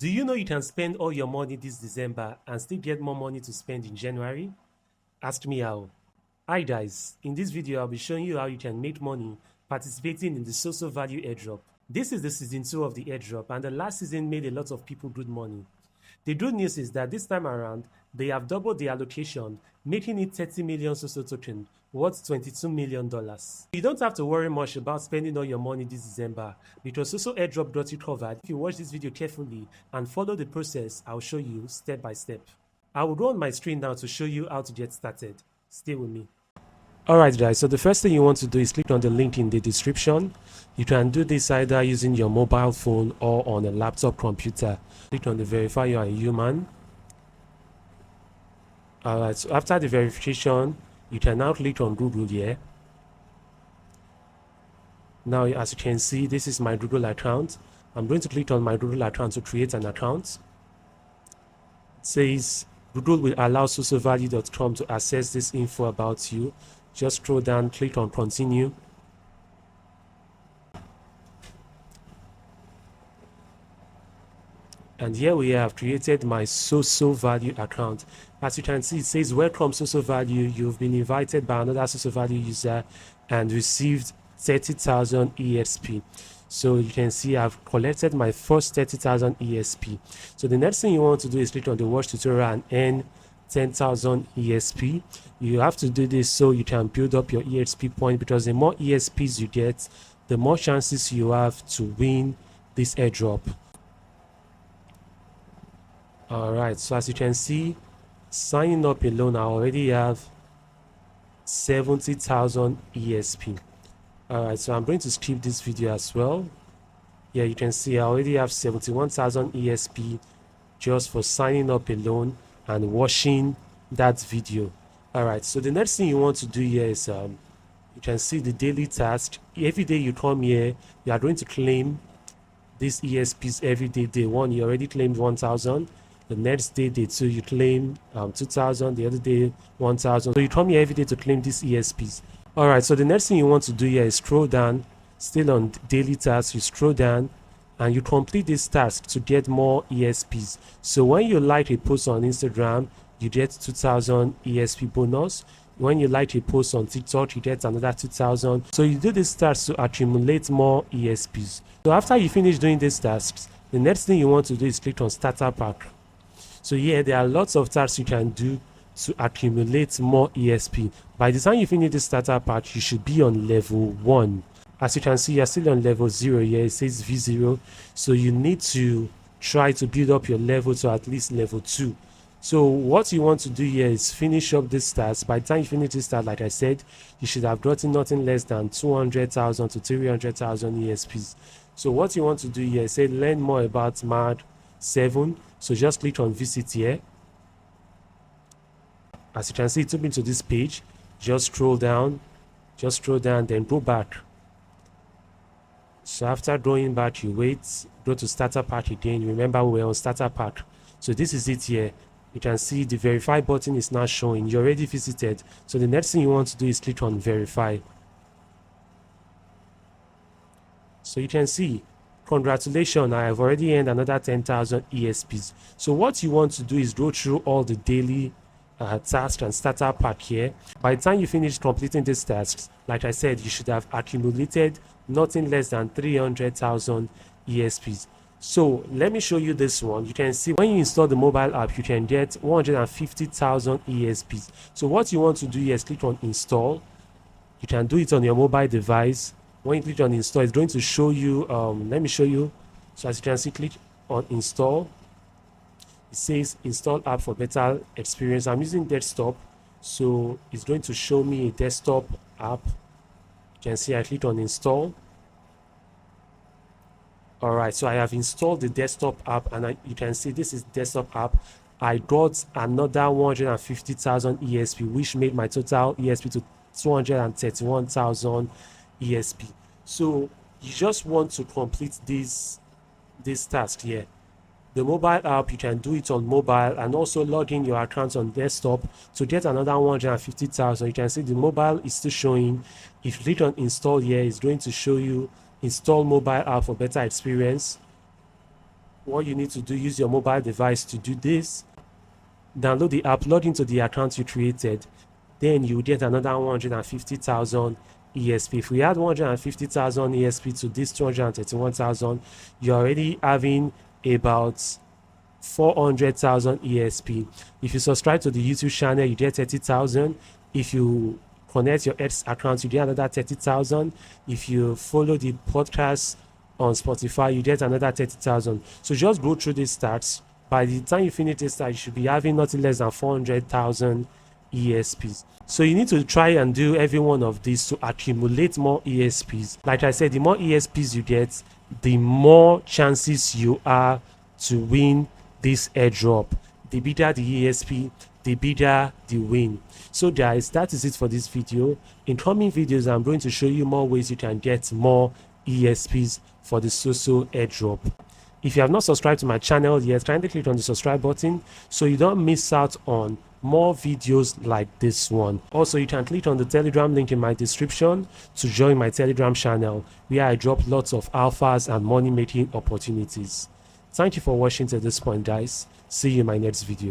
Do you know you can spend all your money this December and still get more money to spend in January? Ask me how. Hi guys, in this video I'll be showing you how you can make money participating in the SoSoValue Airdrop. This is the season 2 of the airdrop, and the last season made a lot of people good money. The good news is that this time around, they have doubled the allocation, making it 30 million SoSo token, worth $22 million. You don't have to worry much about spending all your money this December, because SoSo Airdrop got you covered if you watch this video carefully and follow the process I'll show you step by step. I will go on my screen now to show you how to get started. Stay with me. Alright guys, so the first thing you want to do is click on the link in the description. You can do this either using your mobile phone or on a laptop computer. Click on the verify you are a human. Alright, so after the verification, you can now click on Google here. Now as you can see, this is my Google account. I'm going to click on my Google account to create an account. It says Google will allow SoSoValue.com to access this info about you. Just scroll down, click on continue. And here we have created my SoSoValue account. As you can see, it says welcome SoSoValue. You've been invited by another SoSoValue user and received 30,000 ESP. So you can see I've collected my first 30,000 ESP. So the next thing you want to do is click on the watch tutorial and earn 10,000 ESP. You have to do this so you can build up your ESP point, because the more ESPs you get, the more chances you have to win this airdrop. Alright, so as you can see, signing up alone, I already have 70,000 ESP. Alright, so I'm going to skip this video as well. Yeah, you can see I already have 71,000 ESP just for signing up alone and watching that video. Alright, so the next thing you want to do here is you can see the daily task. Every day you come here, you are going to claim these ESPs every day. Day 1 you already claimed 1,000. The next day, day 2, you claim 2,000. The other day 1,000. So you come here every day to claim these ESPs. Alright, so the next thing you want to do here is scroll down. Still on daily tasks, you scroll down and you complete this task to get more ESPs. So when you like a post on Instagram, you get 2,000 ESP bonus. When you like a post on TikTok, you get another 2,000. So you do this task to accumulate more ESPs. So after you finish doing these tasks, the next thing you want to do is click on starter pack. So yeah, there are lots of tasks you can do to accumulate more ESP. By the time you finish the starter pack, you should be on level 1. As you can see, you're still on level 0 here. It says V0. So you need to try to build up your level to at least level 2. So what you want to do here is finish up this task. By the time you finish this task, like I said, you should have gotten nothing less than 200,000 to 300,000 ESPs. So what you want to do here is say learn more about MAD 7. So just click on visit here. As you can see, it took me to this page. Just scroll down, then go back. So after going back, you wait, go to starter pack again. Remember, we were on starter pack. So this is it here. You can see the verify button is now showing. You already visited. So the next thing you want to do is click on verify. So you can see, congratulations, I have already earned another 10,000 ESPs. So what you want to do is go through all the daily tasks and starter pack here. By the time you finish completing these tasks, like I said, you should have accumulated nothing less than 300,000 ESPs. So let me show you this one. You can see when you install the mobile app, you can get 150,000 ESPs. So what you want to do here is click on install. You can do it on your mobile device. When you click on install, it's going to show you, let me show you. So as you can see, click on install. It says install app for better experience. I'm using desktop, so it's going to show me a desktop app. You can see I click on install. Alright, so I have installed the desktop app, and you can see this is desktop app. I got another 150,000 ESP, which made my total ESP to 231,000 ESP. So you just want to complete this task here. The mobile app, you can do it on mobile and also log in your account on desktop to get another 150,000. You can see the mobile is still showing. If you click on install here, it's going to show you install mobile app for better experience. What you need to do, use your mobile device to do this. Download the app, log into the account you created, then you get another 150,000 ESP. If we add 150,000 ESP to this 231,000, you're already having about 400,000 ESP. If you subscribe to the YouTube channel, you get 30,000. If you connect your X account, you get another 30,000. If you follow the podcast on Spotify, you get another 30,000. So just go through these stats. By the time you finish this start, you should be having nothing less than 400,000 ESPs. So you need to try and do every one of these to accumulate more ESPs. Like I said, the more ESPs you get, the more chances you are to win this airdrop. The bigger the ESP, the bigger the win. So guys, that is it for this video. In coming videos, I'm going to show you more ways you can get more ESPs for the SoSo airdrop. If you have not subscribed to my channel yet, kindly click on the subscribe button so you don't miss out on more videos like this one. Also, you can click on the Telegram link in my description to join my Telegram channel, where I drop lots of alphas and money making opportunities. Thank you for watching to this point, guys. See you in my next video.